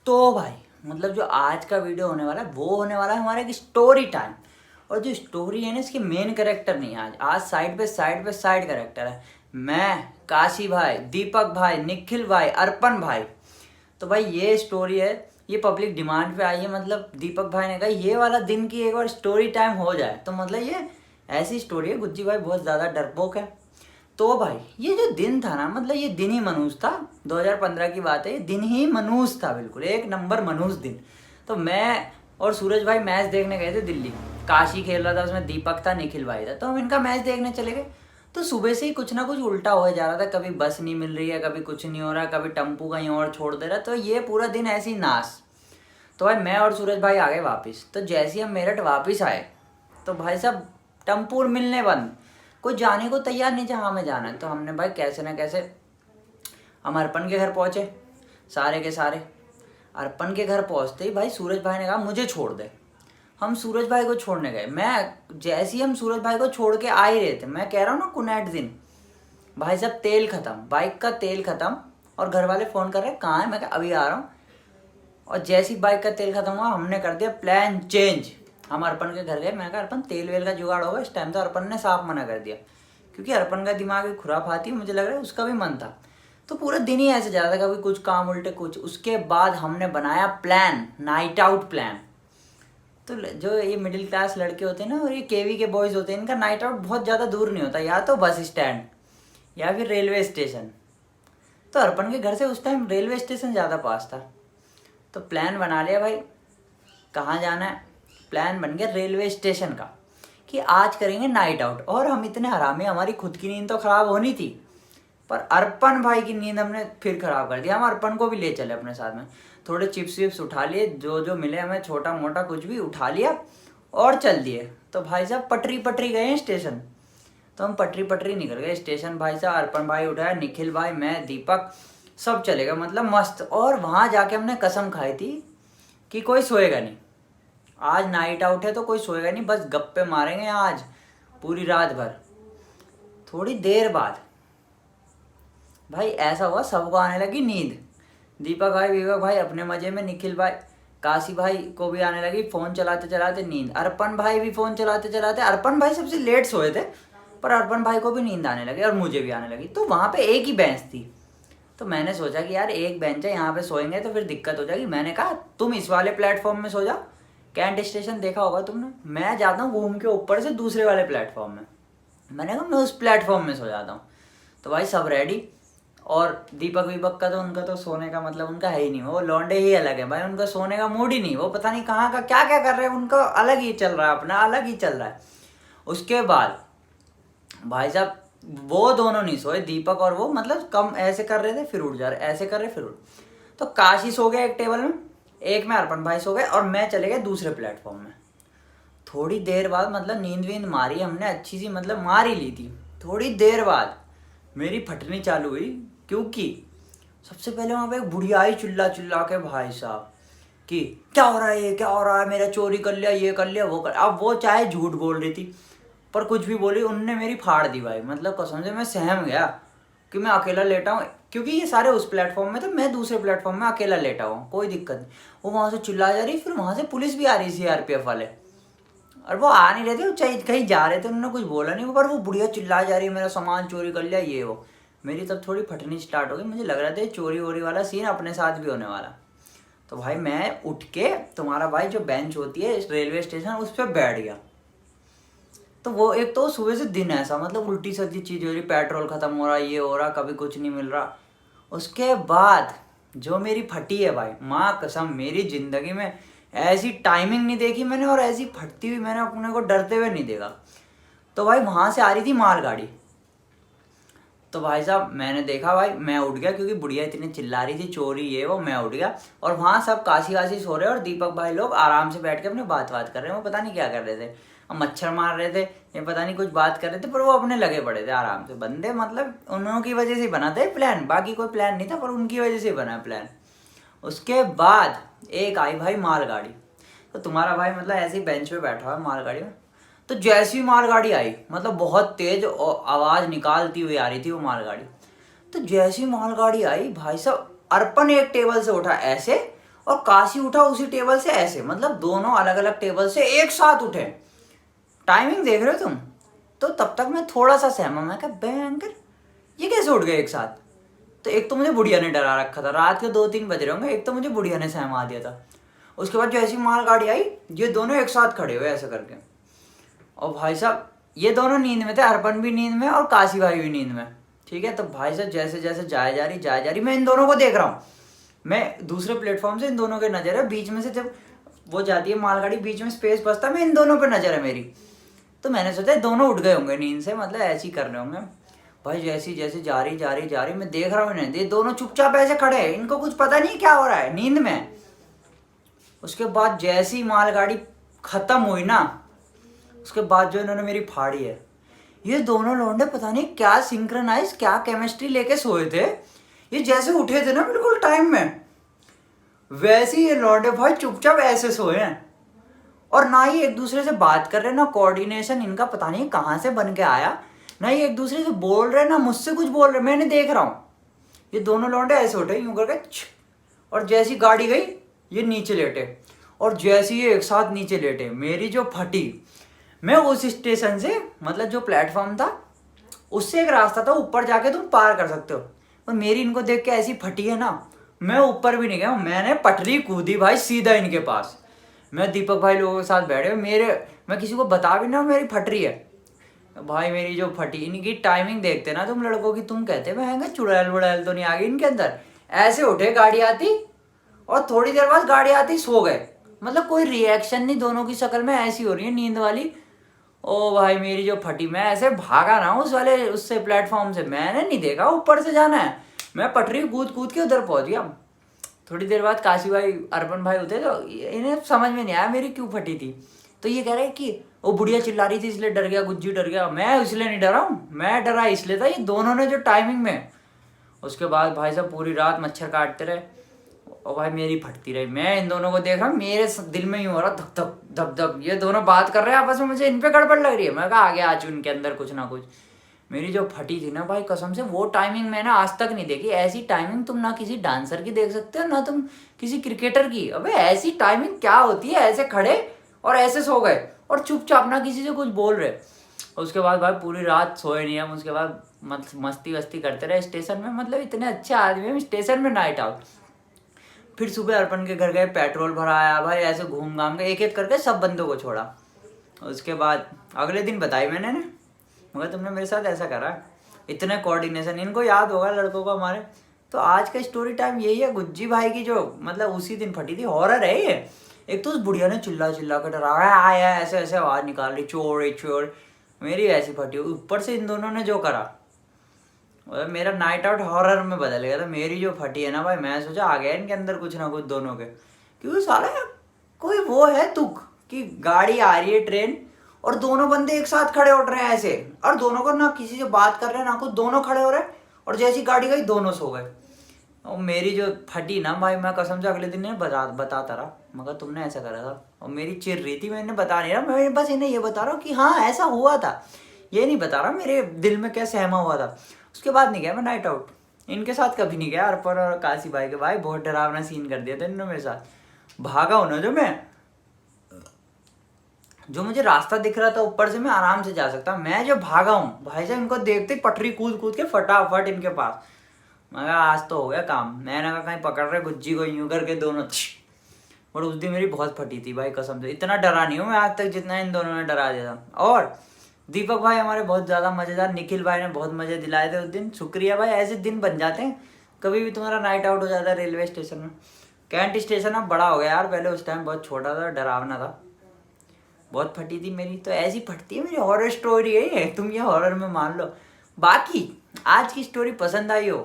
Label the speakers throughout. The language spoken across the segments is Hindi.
Speaker 1: तो भाई मतलब जो आज का वीडियो होने वाला है वो होने वाला है हमारा एक स्टोरी टाइम। और जो स्टोरी है ना इसके मेन कैरेक्टर नहीं है, आज साइड पे साइड कैरेक्टर है। मैं, काशी भाई, दीपक भाई, निखिल भाई, अर्पण भाई। तो भाई ये स्टोरी है, ये पब्लिक डिमांड पे आई है। मतलब दीपक भाई ने कहा ये वाला दिन की एक बार स्टोरी टाइम हो जाए। तो मतलब ये ऐसी स्टोरी है, गुज्जी भाई बहुत ज़्यादा डरपोक है। तो भाई ये जो दिन था ना, मतलब ये दिन ही मनूस था। 2015 की बात है, ये दिन ही मनूस था, बिल्कुल एक नंबर मनूस दिन। तो मैं और सूरज भाई मैच देखने गए थे दिल्ली। काशी खेल रहा था, उसमें दीपक था, निखिल भाई था, तो हम इनका मैच देखने चले गए। तो सुबह से ही कुछ ना कुछ उल्टा हो जा रहा था, कभी बस नहीं मिल रही है, कभी कुछ नहीं हो रहा, कभी टम्पू कहीं और छोड़ दे रहा। तो ये पूरा दिन ऐसी नाश। तो भाई मैं और सूरज भाई आ गए वापस। तो जैसे ही हम मेरठ वापस आए तो भाई साहब टम्पू मिलने बंद, कोई जाने को तैयार नहीं जहाँ हमें जाना है। तो हमने भाई कैसे ना कैसे हम अर्पण के घर पहुँचे, सारे के सारे। अर्पण के घर पहुँचते ही भाई सूरज भाई ने कहा मुझे छोड़ दे। हम सूरज भाई को छोड़ने गए। मैं जैसे ही हम सूरज भाई को छोड़ के आ ही रहे थे, मैं कह रहा हूँ ना कुनैट दिन, भाई साहब तेल खत्म, बाइक का तेल खत्म। और घर वाले फ़ोन कर रहे हैं कहाँ है, मैं कहा अभी आ रहा हूँ। और जैसी बाइक का तेल खत्म हुआ हमने कर दिया प्लान चेंज। हम अर्पण के घर गए, मैंने कहा अर्पण तेल वेल का जुगाड़ होगा इस टाइम। तो अर्पण ने साफ मना कर दिया, क्योंकि अर्पण का दिमाग भी खुराफाती, मुझे लग रहा है उसका भी मन था। तो पूरा दिन ही ऐसे जा रहा था, कभी कुछ काम उल्टे कुछ। उसके बाद हमने बनाया प्लान, नाइट आउट प्लान। तो जो ये मिडिल क्लास लड़के होते हैं ना और ये केवी के बॉयज़ होते हैं, इनका नाइट आउट बहुत ज़्यादा दूर नहीं होता, या तो बस स्टैंड या फिर रेलवे स्टेशन। तो अर्पण के घर से उस टाइम रेलवे स्टेशन ज़्यादा पास था। तो प्लान बना लिया भाई, कहाँ जाना है। प्लान बन गया रेलवे स्टेशन का, कि आज करेंगे नाइट आउट। और हम इतने हरामी, हमारी खुद की नींद तो ख़राब होनी थी, पर अर्पण भाई की नींद हमने फिर ख़राब कर दिया। हम अर्पण को भी ले चले अपने साथ में, थोड़े चिप्स विप्स उठा लिए, जो जो मिले हमें छोटा मोटा कुछ भी उठा लिया और चल दिए। तो भाई साहब पटरी पटरी गए हैं स्टेशन। तो हम पटरी पटरी निकल गए स्टेशन। भाई साहब अर्पण भाई उठाया, निखिल भाई, मैं, दीपक, सब चले गए, मतलब मस्त। और वहाँ जाके हमने कसम खाई थी कि कोई सोएगा नहीं, आज नाइट आउट है तो कोई सोएगा नहीं, बस गप्पे मारेंगे आज पूरी रात भर। थोड़ी देर बाद भाई ऐसा हुआ, सबको आने लगी नींद। दीपक भाई, विवेक भाई अपने मजे में, निखिल भाई, काशी भाई को भी आने लगी, फ़ोन चलाते चलाते नींद। अर्पण भाई भी फ़ोन चलाते चलाते, अर्पण भाई सबसे लेट सोए थे, पर अर्पण भाई को भी नींद आने लगी और मुझे भी आने लगी। तो वहाँ पे एक ही बेंच थी। तो मैंने सोचा कि यार एक बेंच है, यहाँ पे सोएंगे तो फिर दिक्कत हो जाएगी। मैंने कहा तुम इस वाले प्लेटफॉर्म में सो जाओ, कैंट स्टेशन देखा होगा तुमने, मैं जाता हूँ घूम के ऊपर से दूसरे वाले प्लेटफॉर्म में। मैंने कहा मैं उस प्लेटफॉर्म में सो जाता हूँ। तो भाई सब रेडी। और दीपक वीपक का तो उनका तो सोने का मतलब उनका है ही नहीं, वो लौंडे ही अलग है भाई, उनका सोने का मूड ही नहीं, वो पता नहीं कहाँ का क्या क्या कर रहे हैं, उनका अलग ही चल रहा है, अपना अलग ही चल रहा है। उसके बाद भाई साहब वो दोनों नहीं सोए, दीपक और वो, मतलब कम ऐसे कर रहे थे फिर उठ जा रहे, ऐसे कर रहे फिर उठ। तो काशी सो गया एक टेबल में, एक में अर्पण भाई सो गए और मैं चले गए दूसरे प्लेटफॉर्म में। थोड़ी देर बाद मतलब नींद वींद मारी हमने अच्छी सी, मतलब मार ही ली थी। थोड़ी देर बाद मेरी फटनी चालू हुई, क्योंकि सबसे पहले वहाँ पे एक बुढ़िया आई चिल्ला चिल्ला के, भाई साहब कि क्या हो रहा है, ये क्या हो रहा है, मेरा चोरी कर लिया, ये कर लिया, वो कर। अब वो चाहे झूठ बोल रही थी पर कुछ भी बोली, उनने मेरी फाड़ दी भाई। मतलब कसम से मैं सहम गया कि मैं अकेला लेटा हूँ, क्योंकि ये सारे उस प्लेटफॉर्म में थे, मैं दूसरे प्लेटफॉर्म में अकेला लेटा हूँ, कोई दिक्कत नहीं। वो वहाँ से चिल्ला जा रही, फिर वहाँ से पुलिस भी आ रही, CRPF वाले, और वो आ नहीं रहे थे, वो चाहिए कहीं जा रहे थे, उन्होंने कुछ बोला नहीं, पर वो बुढ़िया चिल्ला जा रही है मेरा सामान चोरी कर लिया, ये वो। मेरी तब थोड़ी फटनी स्टार्ट हो गई, मुझे लग रहा था चोरी वोरी वाला सीन अपने साथ भी होने वाला। तो भाई मैं उठ के, तुम्हारा भाई जो बेंच होती है रेलवे स्टेशन, उस पर बैठ गया। तो वो एक तो सुबह से दिन ऐसा, मतलब उल्टी सीधी चीज़ हो रही, पेट्रोल ख़त्म हो रहा, ये हो रहा, कभी कुछ नहीं मिल रहा। उसके बाद जो मेरी फटी है भाई, माँ कसम मेरी ज़िंदगी में ऐसी टाइमिंग नहीं देखी मैंने, और ऐसी फटती हुई मैंने अपने को डरते हुए नहीं देखा। तो भाई वहाँ से आ रही थी मालगाड़ी। तो भाई साहब मैंने देखा, भाई मैं उठ गया, क्योंकि बुढ़िया इतनी चिल्ला रही थी चोरी ये वो, मैं उठ गया। और वहाँ सब काशी वासी सो रहे हैं और दीपक भाई लोग आराम से बैठ के अपने बात कर रहे हैं, वो पता नहीं क्या कर रहे थे, अब मच्छर मार रहे थे, ये पता नहीं कुछ बात कर रहे थे, पर वो अपने लगे पड़े थे आराम से। बंदे मतलब उन्होंने की वजह से बना था प्लान, बाकी कोई प्लान नहीं था, पर उनकी वजह से बना प्लान। उसके बाद एक आई भाई मालगाड़ी। तो तुम्हारा भाई मतलब ऐसे ही बेंच पे बैठा हुआ मालगाड़ी में। तो जैसी मालगाड़ी आई, मतलब बहुत तेज आवाज़ निकालती हुई आ रही थी वो मालगाड़ी। तो जैसी मालगाड़ी आई भाई साहब, अर्पण एक टेबल से उठा ऐसे, और काशी उठा उसी टेबल से ऐसे, मतलब दोनों अलग अलग टेबल से एक साथ उठे। टाइमिंग देख रहे हो तुम? तो तब तक मैं थोड़ा सा सहमा, मैं कहा भयंकर ये कैसे उठ गए एक साथ। तो एक तो मुझे बुढ़िया ने डरा रखा था, रात के 2-3 बज रहे होंगे, एक तो मुझे बुढ़िया ने सहमा दिया था। उसके बाद जो ऐसी माल गाड़ी आई, ये दोनों एक साथ खड़े हुए ऐसे करके, और भाई साहब ये दोनों नींद में थे, अर्पण भी नींद में और काशी भाई भी नींद में, ठीक है। तो भाई साहब जैसे जैसे जाए जा रही मैं इन दोनों को देख रहा हूँ, मैं दूसरे प्लेटफॉर्म से इन दोनों के नजर है, बीच में से जब वो जाती है मालगाड़ी, बीच में स्पेस बचता है, मैं इन दोनों पे नजर है मेरी। तो मैंने सोचा दोनों उठ गए होंगे नींद से, मतलब ऐसे ही कर रहे होंगे। भाई जैसी जैसे जा रही मैं देख रहा हूँ इन्हें, ये दोनों चुपचाप ऐसे खड़े हैं, इनको कुछ पता नहीं क्या हो रहा है नींद में। उसके बाद जैसी मालगाड़ी खत्म हुई ना, उसके बाद जो इन्होंने मेरी फाड़ी है, ये दोनों लौंडे पता नहीं क्या सिंक्रोनाइज, क्या केमिस्ट्री लेके सोए थे। ये जैसे उठे थे ना बिल्कुल टाइम में, वैसे ही ये लौंडे भाई चुपचाप ऐसे सोए हैं, और ना ही एक दूसरे से बात कर रहे, ना कोऑर्डिनेशन इनका पता नहीं कहाँ से बन के आया, ना ही एक दूसरे से बोल रहे, ना मुझसे कुछ बोल रहे। मैंने देख रहा हूँ ये दोनों लौंडे ऐसे उठे यूं करके, और जैसी गाड़ी गई ये नीचे लेटे, और जैसी ये एक साथ नीचे लेटे, मेरी जो फटी। मैं उस स्टेशन से, मतलब जो प्लेटफॉर्म था उससे एक रास्ता था ऊपर जाके तुम पार कर सकते हो, और मेरी इनको देख के ऐसी फटी है ना, मैं ऊपर भी नहीं गया, मैंने पटरी कूदी भाई सीधा इनके पास। मैं दीपक भाई लोगों के साथ बैठे मैं किसी को बता भी ना मेरी फट रही है भाई। मेरी जो फटी, इनकी टाइमिंग देखते ना तुम लड़कों की, तुम कहते मैं चुड़ैल वुड़ैल तो नहीं आ गई इनके अंदर। ऐसे उठे गाड़ी आती, और थोड़ी देर बाद गाड़ी आती सो गए, मतलब कोई रिएक्शन नहीं, दोनों की शक्ल में ऐसी हो रही है नींद वाली। ओ भाई मेरी जो फटी, मैं ऐसे भागा ना उस वाले उससे प्लेटफॉर्म से, मैंने नहीं देखा ऊपर से जाना है, मैं पटरी कूद कूद के उधर पहुंच गया। थोड़ी देर बाद काशी भाई अर्पण भाई होते, तो इन्हें समझ में नहीं आया मेरी क्यों फटी थी। तो ये कह रहे कि वो बुढ़िया चिल्ला रही थी इसलिए डर गया, गुज्जू डर गया। मैं इसलिए नहीं डरा हूँ, मैं डरा इसलिए था, ये दोनों ने जो टाइमिंग में। उसके बाद भाई साहब पूरी रात मच्छर काटते रहे, और भाई मेरी फटती रही। मैं इन दोनों को देख रहा हूँ, मेरे दिल में यूँ हो रहा धक धक धक धक, ये दोनों बात कर रहे हैं आपस में, मुझे इन पे गड़बड़ लग रही है। मैं कहा आगे आ चुके इनके अंदर कुछ ना कुछ। मेरी जो फटी थी ना भाई कसम से, वो टाइमिंग मैंने आज तक नहीं देखी। ऐसी टाइमिंग तुम ना किसी डांसर की देख सकते हो, ना तुम किसी क्रिकेटर की। अबे ऐसी टाइमिंग क्या होती है, ऐसे खड़े और ऐसे सो गए, और चुपचाप ना किसी से कुछ बोल रहे। उसके बाद भाई पूरी रात सोए नहीं हम। उसके बाद मस्ती वस्ती करते रहे स्टेशन में, मतलब इतने अच्छे आदमी हम स्टेशन में नाइट आउट। फिर सुबह अर्पण के घर गए, पेट्रोल भराया भाई, ऐसे घूम घाम के एक एक करके सब बंदों को छोड़ा। उसके बाद अगले दिन बताई मैंने ना, मगर तुमने मेरे साथ ऐसा करा, इतने कोऑर्डिनेशन। इनको याद होगा लड़कों को हमारे। तो आज का स्टोरी टाइम यही है, गुज्जी भाई की जो मतलब उसी दिन फटी थी। हॉरर है ये। एक तो उस बुढ़िया ने चिल्ला चिल्ला कर डरा आया, ऐसे ऐसे आवाज निकाल रही, चोर चोर, मेरी ऐसी फटी। ऊपर से इन दोनों ने जो करा, और मेरा नाइट आउट हॉरर में बदल गया था। मेरी जो फटी है ना भाई, मैं सोचा आ गया इनके अंदर कुछ ना कुछ दोनों के, क्योंकि साला कोई वो है तुक कि गाड़ी आ रही है ट्रेन, और दोनों बंदे एक साथ खड़े उठ रहे हैं ऐसे, और दोनों को ना किसी से बात कर रहे हैं ना कुछ, दोनों खड़े हो रहे हैं, और जैसी गाड़ी गई दोनों सो गए। और मेरी जो फटी ना भाई, मैं कसम से अगले दिन ने बताता रहा, मगर तुमने ऐसा करा था। और मेरी चिर रही थी, मैंने बता नहीं रहा, मैं बस इन्हें ये बता रहा हूँ कि हाँ ऐसा हुआ था, ये नहीं बता रहा मेरे दिल में क्या सहमा हुआ था। उसके बाद नहीं गया मैं नाइट आउट इनके साथ, कभी नहीं गया। अर्पण और काशी भाई के भाई बहुत डरावना सीन कर दिया था इन्होंने मेरे साथ। भागा हूं ना जो मुझे रास्ता दिख रहा था ऊपर से, मैं आराम से जा सकता, मैं जो भागा हूँ भाई साहब, इनको देखते पटरी कूद कूद के फटाफट इनके पास। मैं कहा आज तो हो गया काम। मैंने कहा कहीं पकड़ रहे गुज्जी को यूं करके दोनों। और उस दिन मेरी बहुत फटी थी भाई कसम से, इतना डरा नहीं हूँ मैं आज तक जितना इन दोनों ने डरा दिया था। और दीपक भाई हमारे बहुत ज़्यादा मज़ेदार, निखिल भाई ने बहुत मज़े दिलाए थे उस दिन। शुक्रिया भाई, ऐसे दिन बन जाते हैं कभी भी तुम्हारा नाइट आउट हो जाता है रेलवे स्टेशन में। कैंट स्टेशन अब बड़ा हो गया यार, पहले उस टाइम बहुत छोटा था, डरावना था। बहुत फटी थी मेरी, तो ऐसी फटती है मेरी हॉरर स्टोरी है, तुम ये हॉरर में मान लो। बाकी आज की स्टोरी पसंद आई हो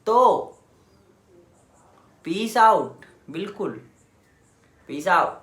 Speaker 1: तो पीस आउट, बिल्कुल पीस आउट।